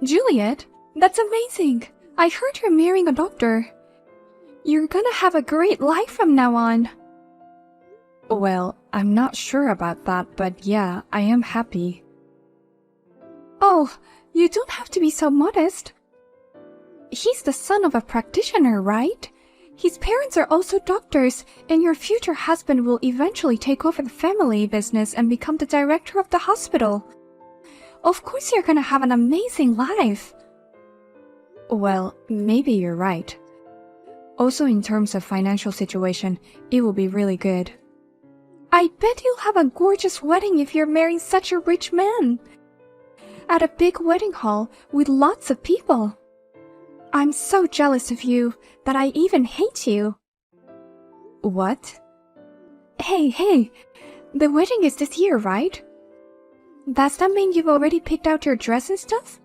Juliet, that's amazing. I heard you're marrying a doctor. You're gonna have a great life from now on. Well, I'm not sure about that, but yeah, I am happy. Oh, you don't have to be so modest. He's the son of a practitioner, right? His parents are also doctors, and your future husband will eventually take over the family business and become the director of the hospital. Of course you're gonna have an amazing life. Well, maybe you're right. Also, in terms of financial situation, it will be really good. I bet you'll have a gorgeous wedding if you're marrying such a rich man. At a big wedding hall with lots of people. I'm so jealous of you that I even hate you. What? Hey, the wedding is this year, right? Does that mean you've already picked out your dress and stuff?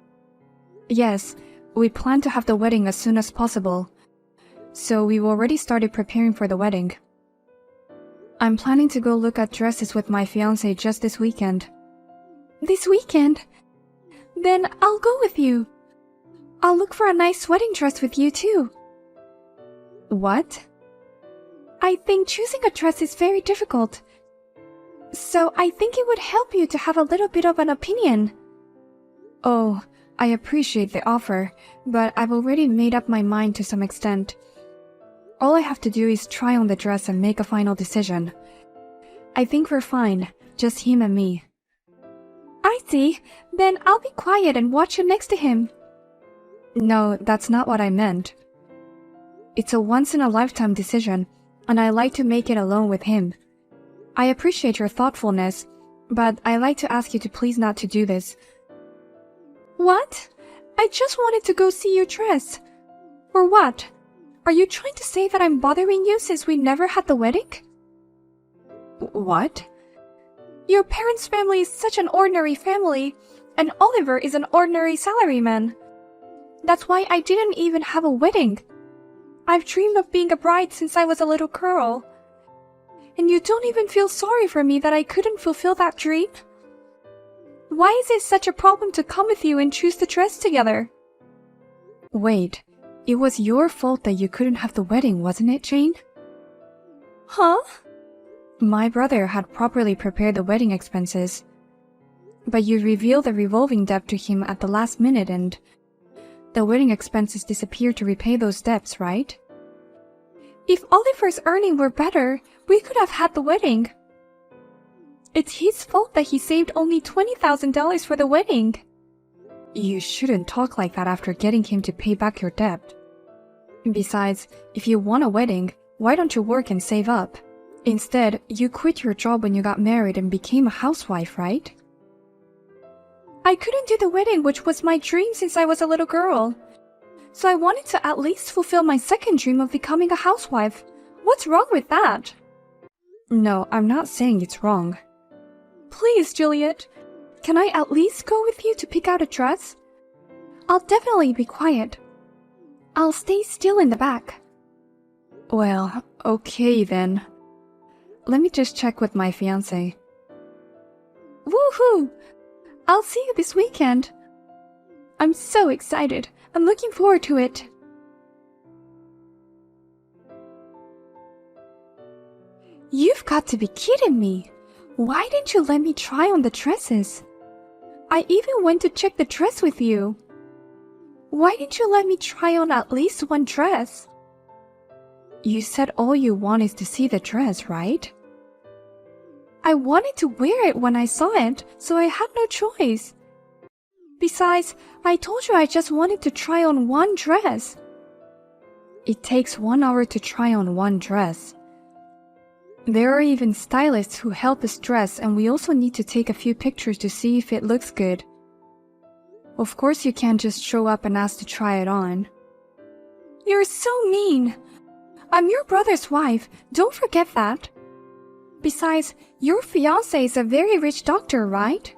Yes, we plan to have the wedding as soon as possible. So we've already started preparing for the wedding. I'm planning to go look at dresses with my fiancé just this weekend. This weekend? Then I'll go with you. I'll look for a nice wedding dress with you too. What? I think choosing a dress is very difficult. So I think it would help you to have a little bit of an opinion. Oh, I appreciate the offer, but I've already made up my mind to some extent. All I have to do is try on the dress and make a final decision. I think we're fine, just him and me. I see. Then I'll be quiet and watch you next to him. No, that's not what I meant. It's a once-in-a-lifetime decision, and I like to make it alone with him. I appreciate your thoughtfulness, but I like to ask you to please not to do this. What? I just wanted to go see your dress. Or what? Are you trying to say that I'm bothering you since we never had the wedding? What? Your parents' family is such an ordinary family, and Oliver is an ordinary salaryman. That's why I didn't even have a wedding. I've dreamed of being a bride since I was a little girl. And you don't even feel sorry for me that I couldn't fulfill that dream? Why is it such a problem to come with you and choose the dress together? Wait, it was your fault that you couldn't have the wedding, wasn't it, Jane? Huh? My brother had properly prepared the wedding expenses. But you revealed the revolving debt to him at the last minute and the wedding expenses disappeared to repay those debts, right? If Oliver's earnings were better, we could have had the wedding. It's his fault that he saved only $20,000 for the wedding. You shouldn't talk like that after getting him to pay back your debt. Besides, if you want a wedding, why don't you work and save up? Instead, you quit your job when you got married and became a housewife, right? I couldn't do the wedding, which was my dream since I was a little girl. So I wanted to at least fulfill my second dream of becoming a housewife. What's wrong with that? No, I'm not saying it's wrong. Please, Juliet, can I at least go with you to pick out a dress? I'll definitely be quiet. I'll stay still in the back. Well, okay then. Let me just check with my fiancé. Woohoo! I'll see you this weekend. I'm so excited. I'm looking forward to it. You've got to be kidding me. Why didn't you let me try on the dresses? I even went to check the dress with you. Why didn't you let me try on at least one dress? You said all you want is to see the dress, right? I wanted to wear it when I saw it, so I had no choice. Besides, I told you I just wanted to try on one dress. It takes 1 hour to try on one dress. There are even stylists who help us dress, and we also need to take a few pictures to see if it looks good. Of course, you can't just show up and ask to try it on. You're so mean. I'm your brother's wife, don't forget that. Besides, your fiancé is a very rich doctor, right?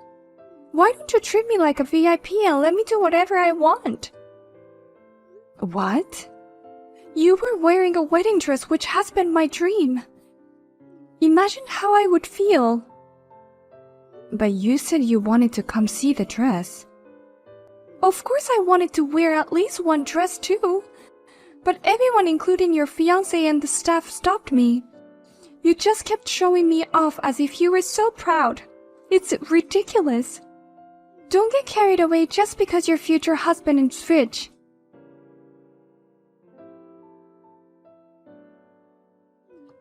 Why don't you treat me like a VIP and let me do whatever I want? What? You were wearing a wedding dress which has been my dream. Imagine how I would feel. But you said you wanted to come see the dress. Of course I wanted to wear at least one dress too. But everyone, including your fiancé and the staff, stopped me. You just kept showing me off as if you were so proud. It's ridiculous. Don't get carried away just because your future husband is rich.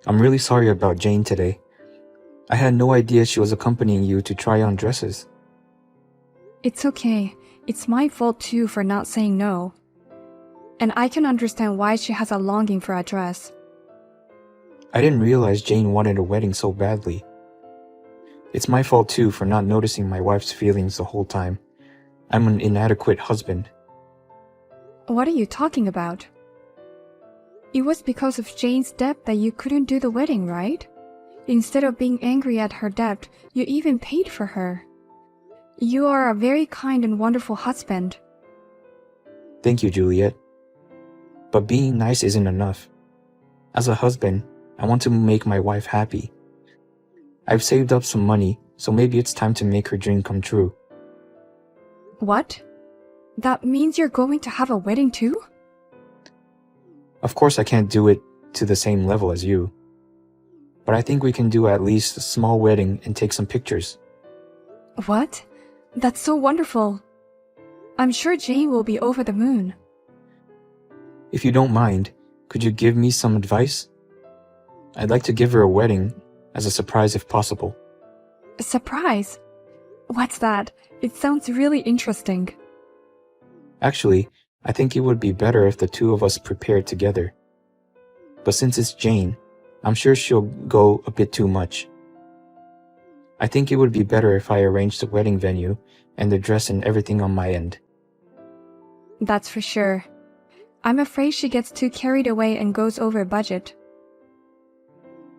I'm really sorry about Jane today. I had no idea she was accompanying you to try on dresses. It's okay. It's my fault too for not saying no. And I can understand why she has a longing for a dress. I didn't realize Jane wanted a wedding so badly. It's my fault too for not noticing my wife's feelings the whole time. I'm an inadequate husband. What are you talking about? It was because of Jane's debt that you couldn't do the wedding, right? Instead of being angry at her debt, you even paid for her. You are a very kind and wonderful husband. Thank you, Juliet. But being nice isn't enough. As a husband, I want to make my wife happy. I've saved up some money, so maybe it's time to make her dream come true. What? That means you're going to have a wedding too? Of course I can't do it to the same level as you. But I think we can do at least a small wedding and take some pictures. What? That's so wonderful. I'm sure Jane will be over the moon. If you don't mind, could you give me some advice? I'd like to give her a wedding as a surprise if possible. A surprise? What's that? It sounds really interesting. Actually, I think it would be better if the two of us prepared together. But since it's Jane, I'm sure she'll go a bit too much. I think it would be better if I arranged the wedding venue and the dress and everything on my end. That's for sure. I'm afraid she gets too carried away and goes over budget.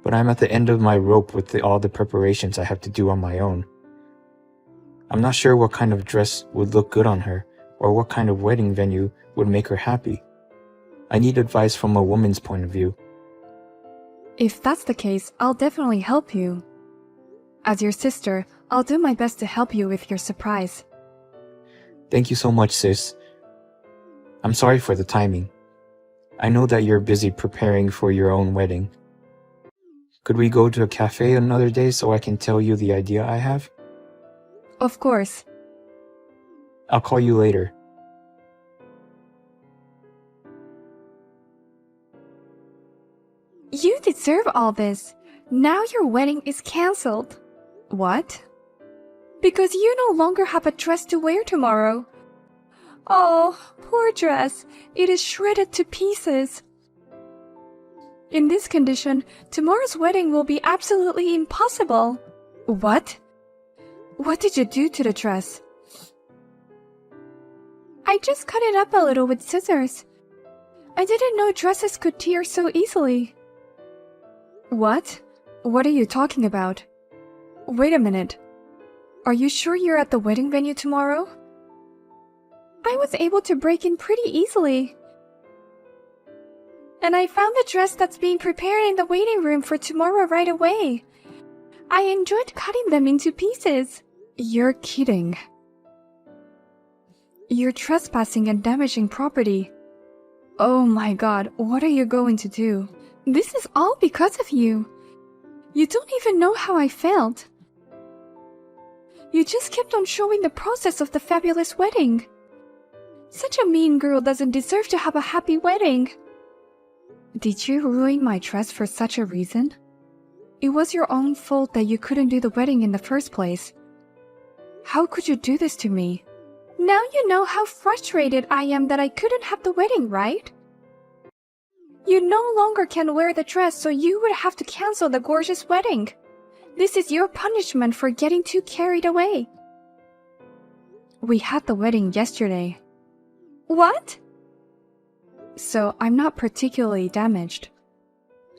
But I'm at the end of my rope with all the preparations I have to do on my own. I'm not sure what kind of dress would look good on her, or what kind of wedding venue would make her happy. I need advice from a woman's point of view. If that's the case, I'll definitely help you. As your sister, I'll do my best to help you with your surprise. Thank you so much, sis. I'm sorry for the timing. I know that you're busy preparing for your own wedding. Could we go to a cafe another day so I can tell you the idea I have? Of course. I'll call you later. You deserve all this. Now your wedding is cancelled. What? Because you no longer have a dress to wear tomorrow. Oh, poor dress. It is shredded to pieces. In this condition, tomorrow's wedding will be absolutely impossible. What? What did you do to the dress? I just cut it up a little with scissors. I didn't know dresses could tear so easily. What? What are you talking about? Wait a minute. Are you sure you're at the wedding venue tomorrow? I was able to break in pretty easily. And I found the dress that's being prepared in the waiting room for tomorrow right away. I enjoyed cutting them into pieces. You're kidding. You're trespassing and damaging property. Oh my god, what are you going to do? This is all because of you. You don't even know how I felt. You just kept on showing the process of the fabulous wedding. Such a mean girl doesn't deserve to have a happy wedding. Did you ruin my dress for such a reason? It was your own fault that you couldn't do the wedding in the first place. How could you do this to me? Now you know how frustrated I am that I couldn't have the wedding, right? You no longer can wear the dress, so you would have to cancel the gorgeous wedding. This is your punishment for getting too carried away. We had the wedding yesterday. What? So I'm not particularly damaged.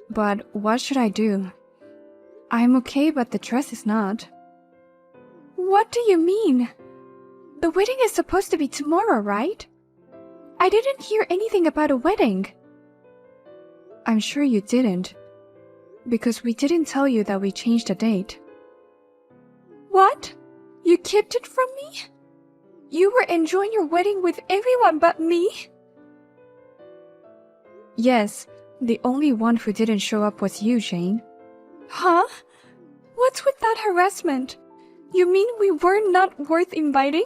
But what should I do? I'm okay, but the dress is not. What do you mean? The wedding is supposed to be tomorrow, right? I didn't hear anything about a wedding. I'm sure you didn't, because we didn't tell you that we changed the date. What? You kept it from me? You were enjoying your wedding with everyone but me? Yes, the only one who didn't show up was you, Jane. Huh? What's with that harassment? You mean we were not worth inviting?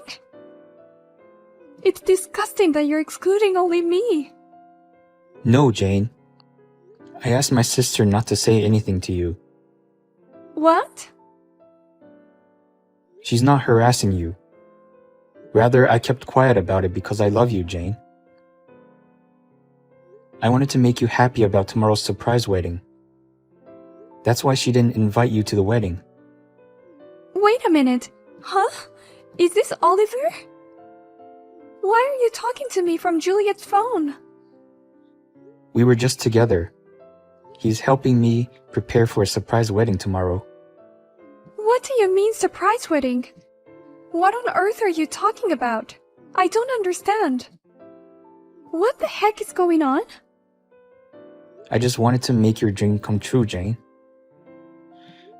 It's disgusting that you're excluding only me. No, Jane. I asked my sister not to say anything to you. What? She's not harassing you. Rather, I kept quiet about it because I love you, Jane. I wanted to make you happy about tomorrow's surprise wedding. That's why she didn't invite you to the wedding. Wait a minute. Huh? Is this Oliver? Why are you talking to me from Juliet's phone? We were just together. He's helping me prepare for a surprise wedding tomorrow. What do you mean surprise wedding? What on earth are you talking about? I don't understand. What the heck is going on? I just wanted to make your dream come true, Jane.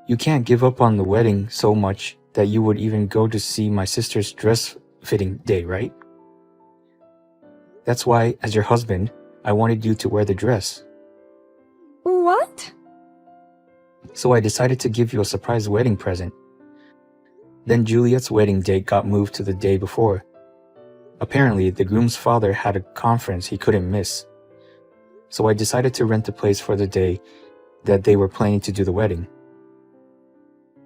You can't give up on the wedding so much that you would even go to see my sister's dress fitting day, right? That's why, as your husband, I wanted you to wear the dress. What? So I decided to give you a surprise wedding present. Then Juliet's wedding date got moved to the day before. Apparently, the groom's father had a conference he couldn't miss. So I decided to rent a place for the day that they were planning to do the wedding.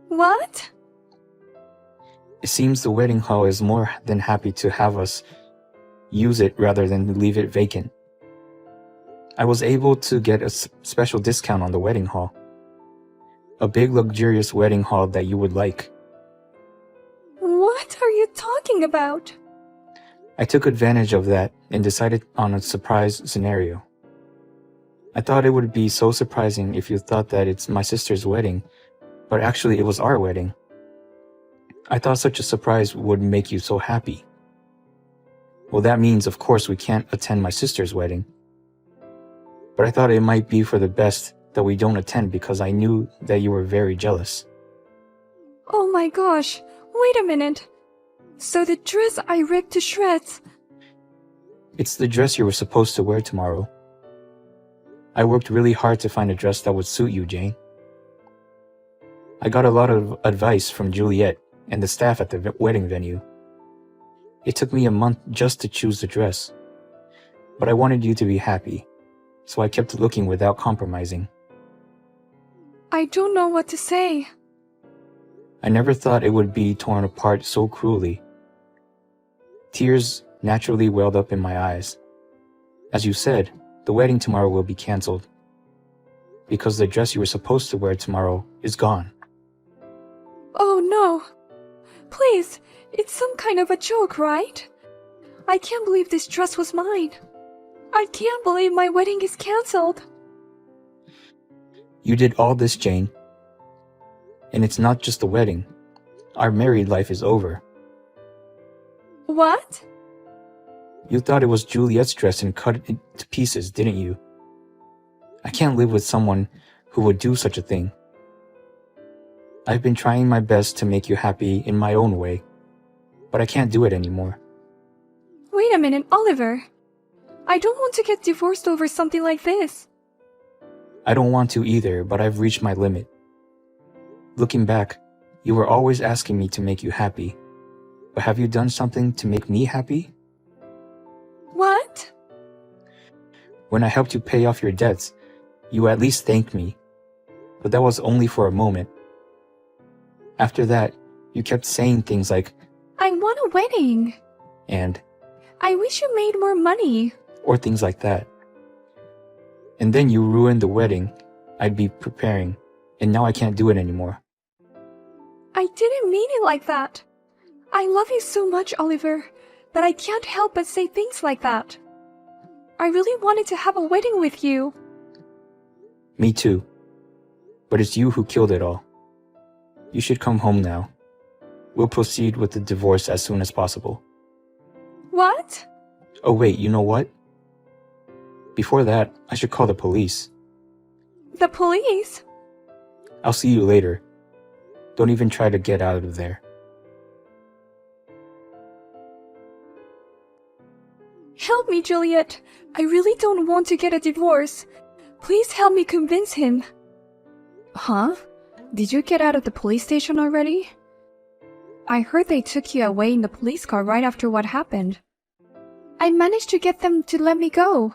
What? It seems the wedding hall is more than happy to have us use it rather than leave it vacant. I was able to get a special discount on the wedding hall. A big luxurious wedding hall that you would like. What are you talking about? I took advantage of that and decided on a surprise scenario. I thought it would be so surprising if you thought that it's my sister's wedding, but actually it was our wedding. I thought such a surprise would make you so happy. Well, that means, of course, we can't attend my sister's wedding. But I thought it might be for the best that we don't attend because I knew that you were very jealous. Oh my gosh, wait a minute. So the dress I ripped to shreds. It's the dress you were supposed to wear tomorrow. I worked really hard to find a dress that would suit you, Jane. I got a lot of advice from Juliet and the staff at the wedding venue. It took me a month just to choose the dress. But I wanted you to be happy, so I kept looking without compromising. I don't know what to say. I never thought it would be torn apart so cruelly. Tears naturally welled up in my eyes. As you said, the wedding tomorrow will be canceled because the dress you were supposed to wear tomorrow is gone. Oh no. Please, it's some kind of a joke, right? I can't believe this dress was mine. I can't believe my wedding is canceled. You did all this, Jane. And it's not just the wedding. Our married life is over. What? You thought it was Juliet's dress and cut it to pieces, didn't you? I can't live with someone who would do such a thing. I've been trying my best to make you happy in my own way, but I can't do it anymore. Wait a minute, Oliver. I don't want to get divorced over something like this. I don't want to either, but I've reached my limit. Looking back, you were always asking me to make you happy. But have you done something to make me happy? What? When I helped you pay off your debts, you at least thanked me. But that was only for a moment. After that, you kept saying things like, I want a wedding. and, I wish you made more money. or things like that. And then you ruined the wedding I'd be preparing, and now I can't do it anymore. I didn't mean it like that. I love you so much, Oliver, that I can't help but say things like that. I really wanted to have a wedding with you. Me too. But it's you who killed it all. You should come home now. We'll proceed with the divorce as soon as possible. What? Oh wait, you know what? Before that, I should call the police. The police? I'll see you later. Don't even try to get out of there. Help me, Juliet. I really don't want to get a divorce. Please help me convince him. Huh? Did you get out of the police station already? I heard they took you away in the police car right after what happened. I managed to get them to let me go.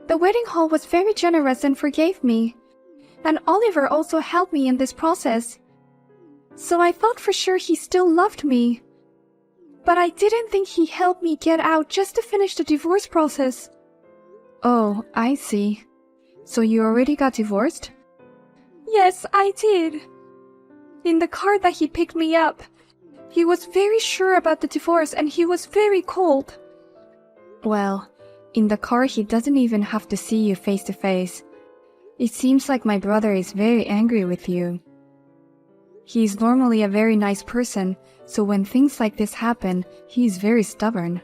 The wedding hall was very generous and forgave me. And Oliver also helped me in this process. So I thought for sure he still loved me. But I didn't think he helped me get out just to finish the divorce process. Oh, I see. So you already got divorced? Yes, I did. In the car that he picked me up, he was very sure about the divorce and he was very cold. Well, in the car he doesn't even have to see you face to face. It seems like my brother is very angry with you. He's normally a very nice person, so when things like this happen, he's very stubborn.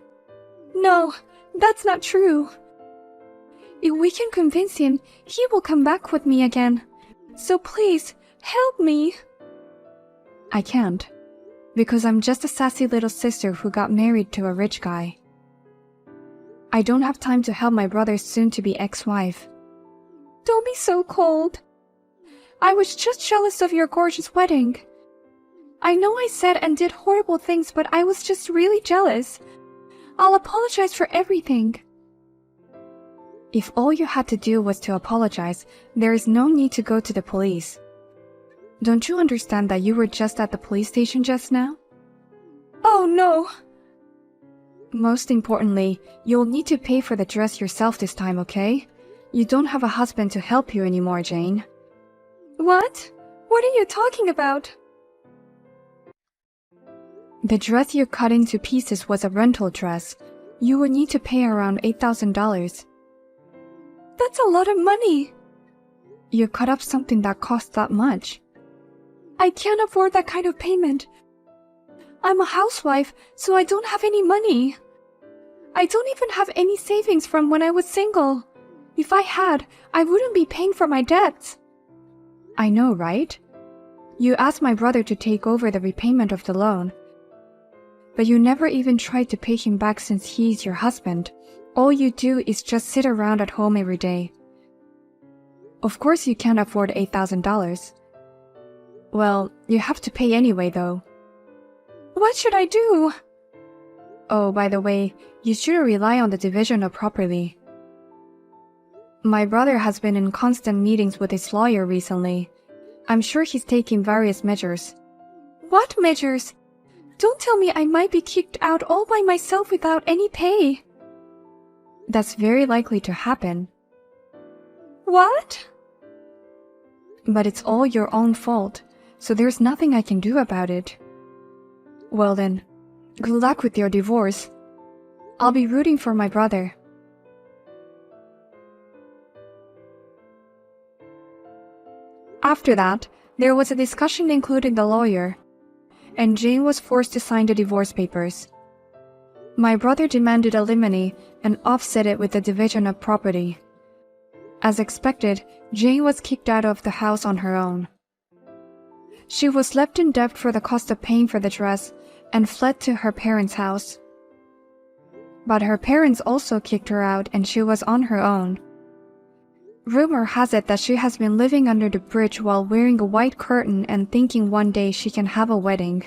No, that's not true. If we can convince him, he will come back with me again. So please, help me. I can't, because I'm just a sassy little sister who got married to a rich guy. I don't have time to help my brother's soon-to-be ex-wife. Don't be so cold. I was just jealous of your gorgeous wedding. I know I said and did horrible things, but I was just really jealous. I'll apologize for everything. If all you had to do was to apologize, there is no need to go to the police. Don't you understand that you were just at the police station just now? Oh no! Most importantly, you'll need to pay for the dress yourself this time, okay? You don't have a husband to help you anymore, Jane. What? What are you talking about? The dress you cut into pieces was a rental dress. You would need to pay around $8,000. That's a lot of money. You cut up something that cost that much. I can't afford that kind of payment. I'm a housewife, so I don't have any money. I don't even have any savings from when I was single. If I had, I wouldn't be paying for my debts. I know, right? You asked my brother to take over the repayment of the loan. But you never even tried to pay him back since he's your husband. All you do is just sit around at home every day. Of course you can't afford $8,000. Well, you have to pay anyway, though. What should I do? Oh, by the way, you shouldn't rely on the division of property. My brother has been in constant meetings with his lawyer recently. I'm sure he's taking various measures. What measures? Don't tell me I might be kicked out all by myself without any pay. That's very likely to happen. What? But it's all your own fault, so there's nothing I can do about it. Well then, good luck with your divorce. I'll be rooting for my brother. After that, there was a discussion including the lawyer, and Jane was forced to sign the divorce papers. My brother demanded alimony and offset it with the division of property. As expected, Jane was kicked out of the house on her own. She was left in debt for the cost of paying for the dress and fled to her parents' house. But her parents also kicked her out and she was on her own. Rumor has it that she has been living under the bridge while wearing a white curtain and thinking one day she can have a wedding.